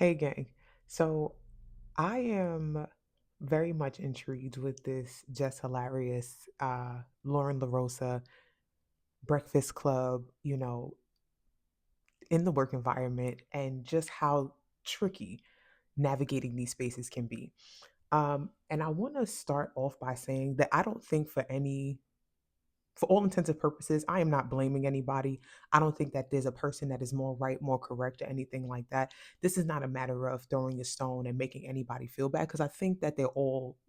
Hey, gang. So I am very much intrigued with this Jess Hilarious, Lauren LaRosa Breakfast Club, in the work environment and just how tricky navigating these spaces can be. And I want to start off by saying that I don't think for all intents and purposes, I am not blaming anybody. I don't think that there's a person that is more right, more correct, or anything like that. This is not a matter of throwing a stone and making anybody feel bad because I think that they're all,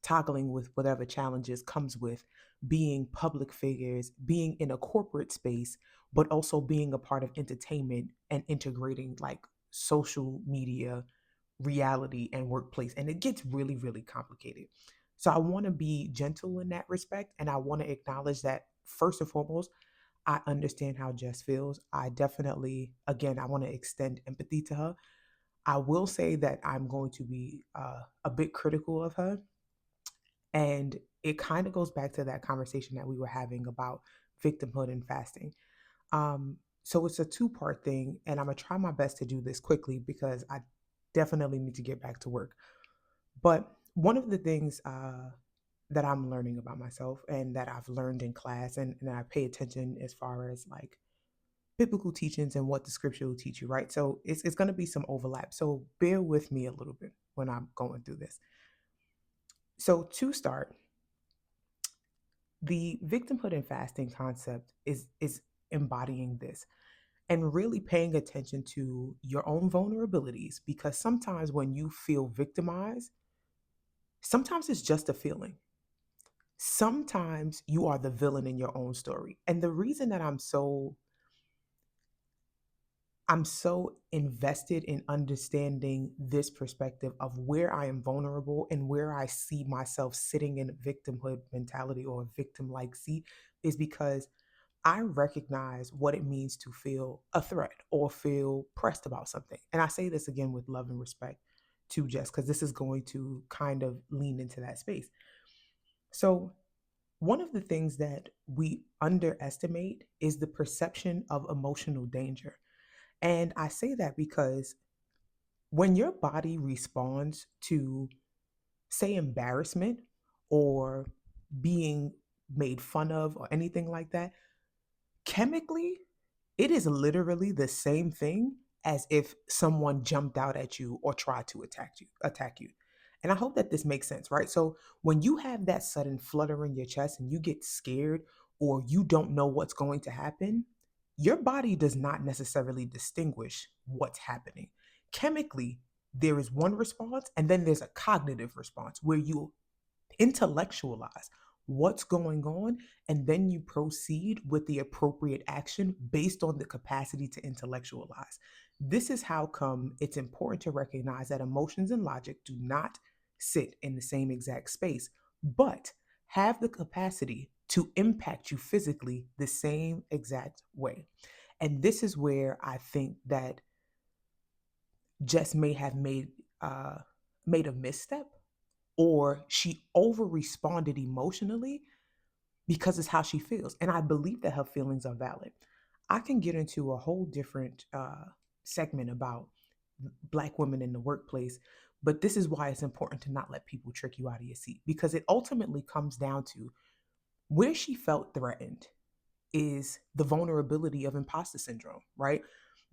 toggling with whatever challenges comes with being public figures, being in a corporate space, but also being a part of entertainment and integrating like social media, reality, and workplace. And it gets really, really complicated. So I want to be gentle in that respect. And I want to acknowledge that first and foremost, I understand how Jess feels. I definitely, again, I want to extend empathy to her. I will say that I'm going to be a bit critical of her, and it kind of goes back to that conversation that we were having about victimhood and fasting. So it's a two-part thing, and I'm gonna try my best to do this quickly because I definitely need to get back to work. But one of the things that I'm learning about myself and that I've learned in class and I pay attention as far as like biblical teachings and what the scripture will teach you, right? So it's going to be some overlap. So bear with me a little bit when I'm going through this. So to start, the victimhood and fasting concept is embodying this and really paying attention to your own vulnerabilities, because sometimes when you feel victimized, sometimes it's just a feeling. Sometimes you are the villain in your own story. And the reason that I'm so invested in understanding this perspective of where I am vulnerable and where I see myself sitting in victimhood mentality or a victim like seat is because I recognize what it means to feel a threat or feel pressed about something. And I say this again with love and respect to Jess, because this is going to kind of lean into that space. So, one of the things that we underestimate is the perception of emotional danger. And I say that because when your body responds to, say, embarrassment or being made fun of or anything like that, chemically, it is literally the same thing as if someone jumped out at you or tried to attack you. And I hope that this makes sense, right? So when you have that sudden flutter in your chest and you get scared or you don't know what's going to happen, your body does not necessarily distinguish what's happening. Chemically, there is one response and then there's a cognitive response where you intellectualize what's going on, and then you proceed with the appropriate action based on the capacity to intellectualize. This is how come it's important to recognize that emotions and logic do not sit in the same exact space, but have the capacity to impact you physically the same exact way. And this is where I think that Jess may have made a misstep, or she over responded emotionally because it's how she feels. And I believe that her feelings are valid. I can get into a whole different segment about Black women in the workplace, but this is why it's important to not let people trick you out of your seat, because it ultimately comes down to where she felt threatened is the vulnerability of imposter syndrome, right?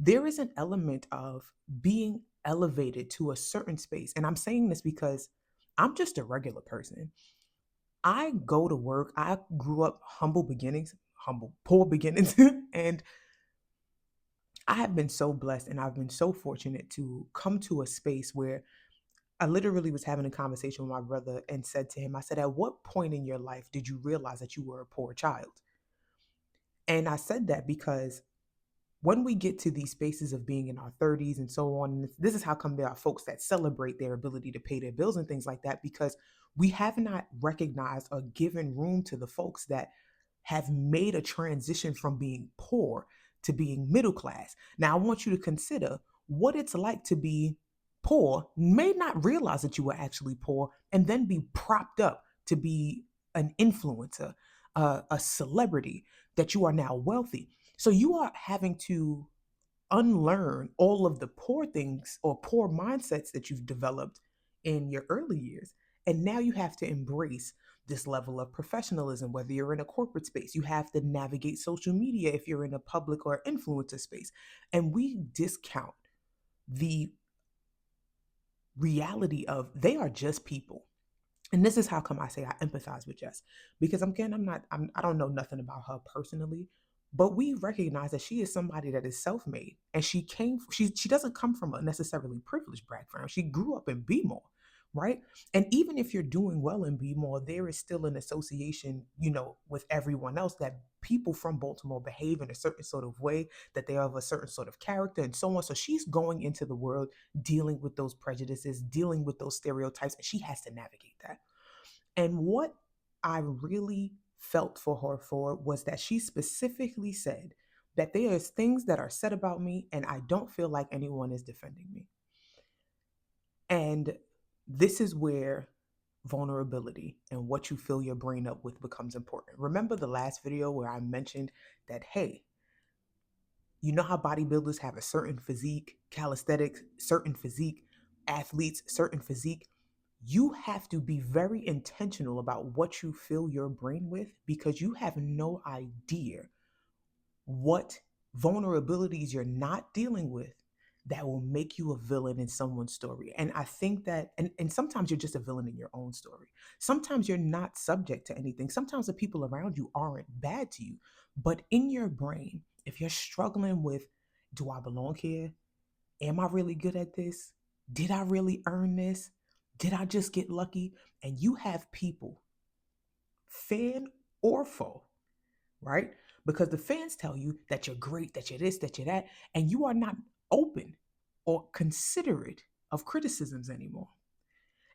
There is an element of being elevated to a certain space. And I'm saying this because I'm just a regular person. I go to work. I grew up humble beginnings, humble, poor beginnings. And I have been so blessed and I've been so fortunate to come to a space where I literally was having a conversation with my brother and said to him, I said, "At what point in your life did you realize that you were a poor child?" And I said that because when we get to these spaces of being in our 30s and so on, this is how come there are folks that celebrate their ability to pay their bills and things like that, because we have not recognized or given room to the folks that have made a transition from being poor to being middle class. Now, I want you to consider what it's like to be poor, may not realize that you were actually poor, and then be propped up to be an influencer, a celebrity, that you are now wealthy. So you are having to unlearn all of the poor things or poor mindsets that you've developed in your early years. And now you have to embrace this level of professionalism, whether you're in a corporate space. You have to navigate social media if you're in a public or influencer space. And we discount the reality of they are just people. And this is how come I say I empathize with Jess, because I don't know nothing about her personally, but we recognize that she is somebody that is self-made, and she doesn't come from a necessarily privileged background. She grew up in BMore, right? And even if you're doing well in BMore, there is still an association, with everyone else, that people from Baltimore behave in a certain sort of way, that they are of a certain sort of character, and so on. So she's going into the world dealing with those prejudices, dealing with those stereotypes, and she has to navigate that. And what I really felt for her for was that she specifically said that there's things that are said about me and I don't feel like anyone is defending me. And this is where vulnerability and what you fill your brain up with becomes important. Remember the last video where I mentioned that, hey, you know how bodybuilders have a certain physique, calisthenics, certain physique, athletes, certain physique? You have to be very intentional about what you fill your brain with, because you have no idea what vulnerabilities you're not dealing with that will make you a villain in someone's story. And I think that, and sometimes you're just a villain in your own story. Sometimes you're not subject to anything. Sometimes the people around you aren't bad to you. But in your brain, if you're struggling with, do I belong here? Am I really good at this? Did I really earn this? Did I just get lucky? And you have people, fan or foe, right? Because the fans tell you that you're great, that you're this, that you're that, and you are not open or considerate of criticisms anymore.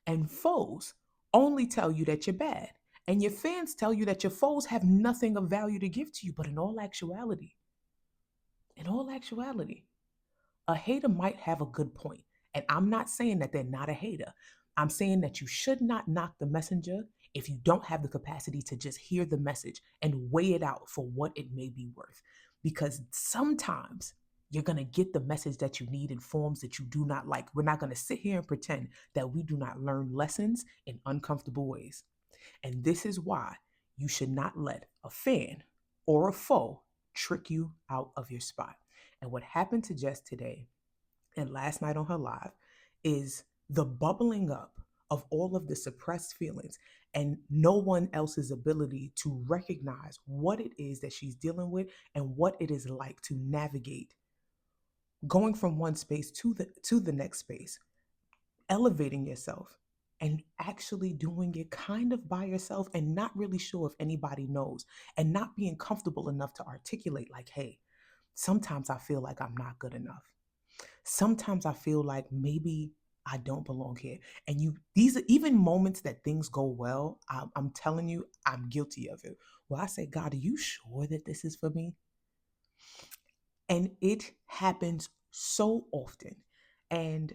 And foes only tell you that you're bad. And your fans tell you that your foes have nothing of value to give to you. But in all actuality, a hater might have a good point. And I'm not saying that they're not a hater. I'm saying that you should not knock the messenger if you don't have the capacity to just hear the message and weigh it out for what it may be worth. Because sometimes you're going to get the message that you need in forms that you do not like. We're not going to sit here and pretend that we do not learn lessons in uncomfortable ways. And this is why you should not let a fan or a foe trick you out of your spot. And what happened to Jess today and last night on her live is the bubbling up of all of the suppressed feelings and no one else's ability to recognize what it is that she's dealing with and what it is like to navigate going from one space to the next space, elevating yourself and actually doing it kind of by yourself and not really sure if anybody knows, and not being comfortable enough to articulate, like, hey, sometimes I feel like I'm not good enough. Sometimes I feel like maybe I don't belong here. And these are even moments that things go well. I'm telling you, I'm guilty of it. Well, I say, God, are you sure that this is for me? And it happens so often. And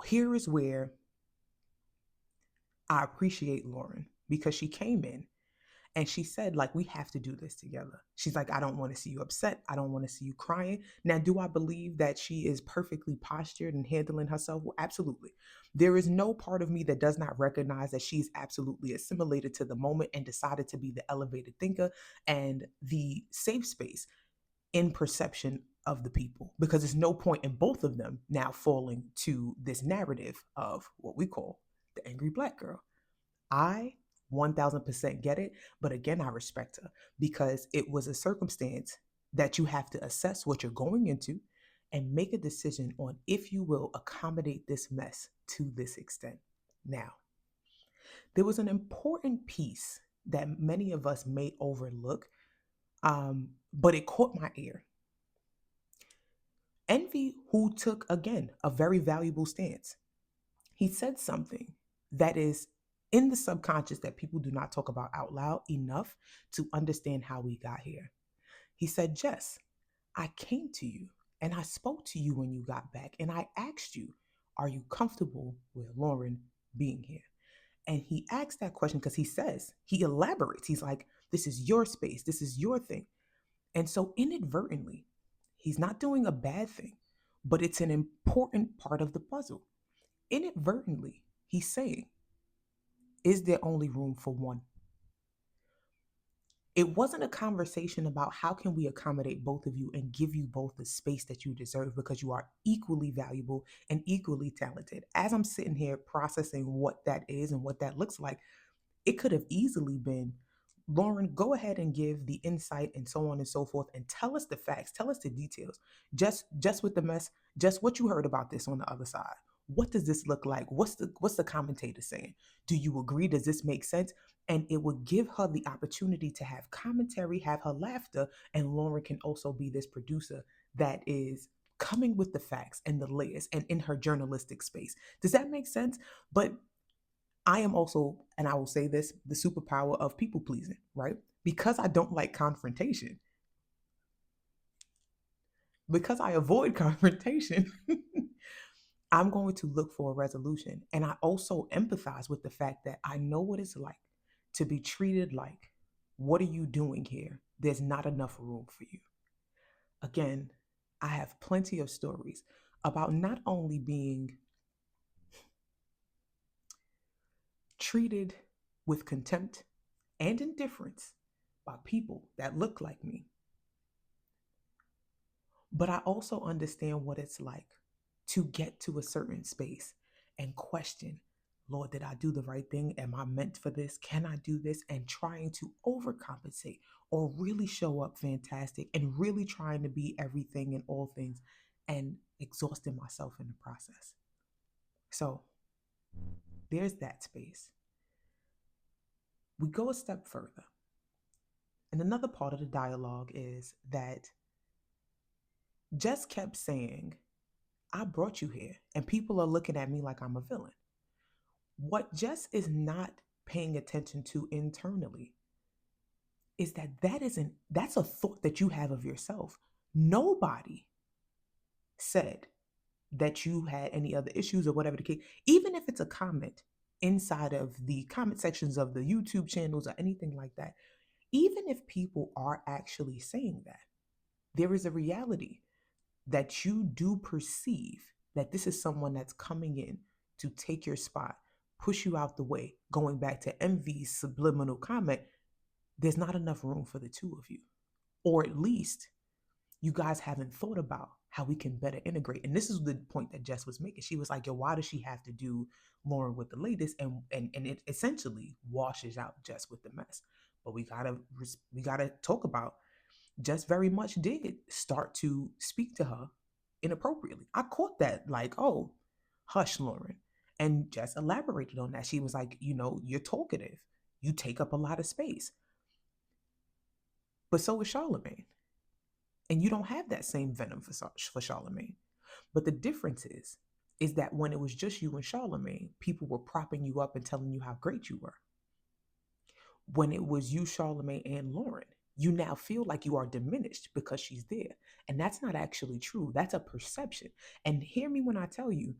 here is where I appreciate Lauren, because she came in and she said, like, we have to do this together. She's like, I don't want to see you upset. I don't want to see you crying. Now, do I believe that she is perfectly postured and handling herself? Well, absolutely. There is no part of me that does not recognize that she's absolutely assimilated to the moment and decided to be the elevated thinker and the safe space in perception of the people, because there's no point in both of them now falling to this narrative of what we call the angry Black girl. I 1000% get it. But again, I respect her because it was a circumstance that you have to assess what you're going into and make a decision on if you will accommodate this mess to this extent. Now, there was an important piece that many of us may overlook, but it caught my ear. Envy, who took, again, a very valuable stance, he said something that is in the subconscious that people do not talk about out loud enough to understand how we got here. He said, Jess, I came to you and I spoke to you when you got back and I asked you, are you comfortable with Lauren being here? And he asked that question because he elaborates. He's like, this is your space. This is your thing. And so inadvertently, He's not doing a bad thing, but it's an important part of the puzzle. Inadvertently, he's saying, is there only room for one? It wasn't a conversation about how can we accommodate both of you and give you both the space that you deserve because you are equally valuable and equally talented. As I'm sitting here processing what that is and what that looks like, it could have easily been, Lauren, go ahead and give the insight and so on and so forth and tell us the facts, tell us the details. Just with the mess, just what you heard about this on the other side. What does this look like? What's the commentator saying? Do you agree? Does this make sense? And it would give her the opportunity to have commentary, have her laughter, and Lauren can also be this producer that is coming with the facts and the layers and in her journalistic space. Does that make sense? But I am also, and I will say this, the superpower of people pleasing, right? Because I don't like confrontation, because I avoid confrontation, I'm going to look for a resolution. And I also empathize with the fact that I know what it's like to be treated like, what are you doing here? There's not enough room for you. Again, I have plenty of stories about not only being treated with contempt and indifference by people that look like me, but I also understand what it's like to get to a certain space and question, Lord, did I do the right thing? Am I meant for this? Can I do this? And trying to overcompensate or really show up fantastic and really trying to be everything and all things and exhausting myself in the process. So there's that space. We go a step further. And another part of the dialogue is that Jess kept saying, I brought you here, and people are looking at me like I'm a villain. What Jess is not paying attention to internally is that's a thought that you have of yourself. Nobody said that you had any other issues or whatever the case, even if it's a comment inside of the comment sections of the YouTube channels or anything like that. Even if people are actually saying that, there is a reality that you do perceive that this is someone that's coming in to take your spot, push you out the way. Going back to MV's subliminal comment, there's not enough room for the two of you. Or at least you guys haven't thought about how we can better integrate. And this is the point that Jess was making. She was like, yo, why does she have to do Lauren with the latest? And it essentially washes out Jess with the mess. But we gotta talk about Jess very much did start to speak to her inappropriately. I caught that, like, oh, hush, Lauren. And Jess elaborated on that. She was like, you're talkative. You take up a lot of space. But so is Charlemagne. And you don't have that same venom for Charlemagne. But the difference is that when it was just you and Charlemagne, people were propping you up and telling you how great you were. When it was you, Charlemagne, and Lauren, you now feel like you are diminished because she's there. And that's not actually true. That's a perception. And hear me when I tell you,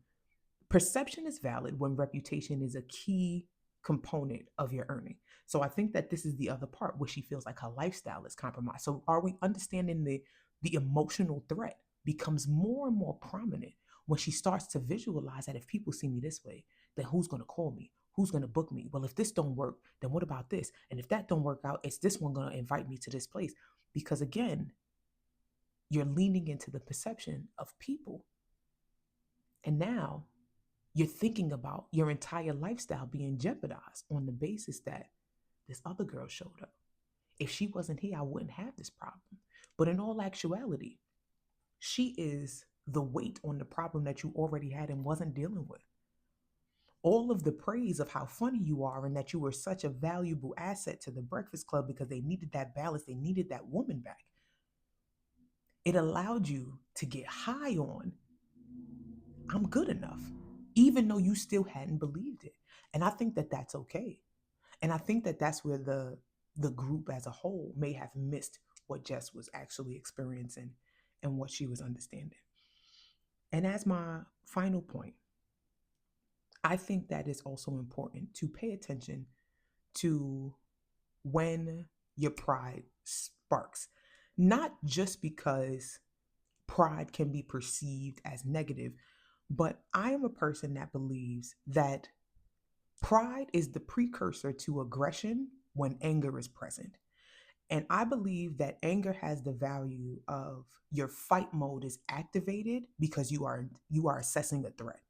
perception is valid when reputation is a key component of your earning. So I think that this is the other part where she feels like her lifestyle is compromised. So are we understanding the emotional threat becomes more and more prominent when she starts to visualize that if people see me this way, then who's going to call me? Who's going to book me? Well, if this don't work, then what about this? And if that don't work out, it's this one going to invite me to this place. Because again, you're leaning into the perception of people. And now you're thinking about your entire lifestyle being jeopardized on the basis that this other girl showed up. If she wasn't here, I wouldn't have this problem. But in all actuality, she is the weight on the problem that you already had and wasn't dealing with. All of the praise of how funny you are and that you were such a valuable asset to the Breakfast Club because they needed that balance, they needed that woman back. It allowed you to get high on, I'm good enough, even though you still hadn't believed it. And I think that that's okay. And I think that that's where the group as a whole may have missed what Jess was actually experiencing and what she was understanding. And as my final point, I think that it's also important to pay attention to when your pride sparks, not just because pride can be perceived as negative. But I am a person that believes that pride is the precursor to aggression when anger is present. And I believe that anger has the value of your fight mode is activated because you are assessing a threat.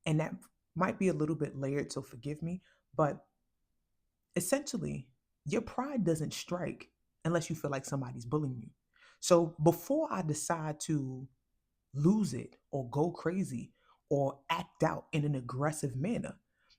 And that might be a little bit layered, so forgive me, but essentially your pride doesn't strike unless you feel like somebody's bullying you. So before I decide to lose it or go crazy or act out in an aggressive manner,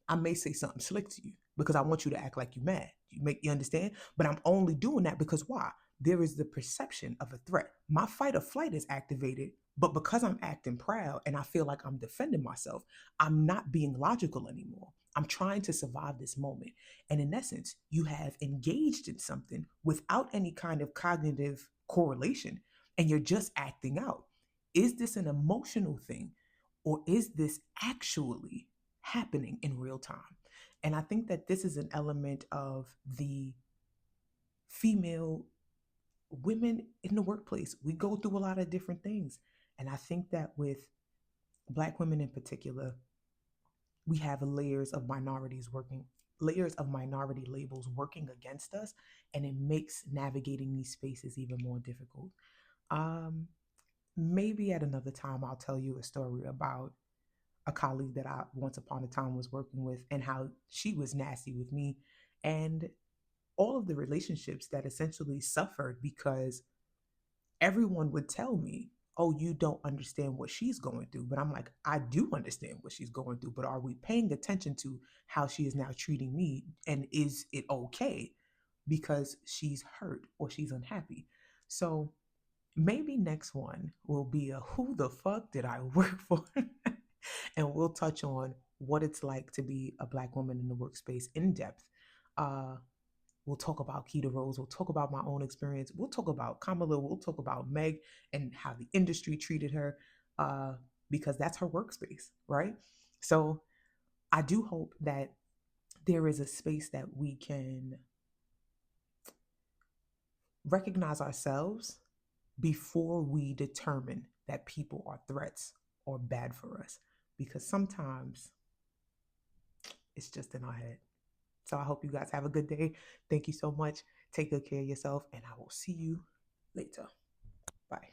I may say something slick to you because I want you to act like you're mad. You understand? But I'm only doing that because why? There is the perception of a threat. My fight or flight is activated, but because I'm acting proud and I feel like I'm defending myself, I'm not being logical anymore. I'm trying to survive this moment. And in essence, you have engaged in something without any kind of cognitive correlation, and you're just acting out. Is this an emotional thing, or is this actually happening in real time? And I think that this is an element of the female women in the workplace. We go through a lot of different things. And I think that with Black women in particular, we have layers of minority labels working against us, and it makes navigating these spaces even more difficult. Um, Maybe at another time, I'll tell you a story about a colleague that I once upon a time was working with and how she was nasty with me, and all of the relationships that essentially suffered because everyone would tell me, "Oh, you don't understand what she's going through." But I'm like, I do understand what she's going through, but are we paying attention to how she is now treating me? And is it okay because she's hurt or she's unhappy? So maybe next one will be a who the fuck did I work for? And we'll touch on what it's like to be a Black woman in the workspace in depth. Uh, we'll talk about Keita Rose. We'll talk about my own experience. We'll talk about Kamala. We'll talk about Meg and how the industry treated her, because that's her workspace, right? So I do hope that there is a space that we can recognize ourselves before we determine that people are threats or bad for us, because sometimes it's just in our head. So I hope you guys have a good day. Thank you so much. Take good care of yourself, and I will see you later. Bye.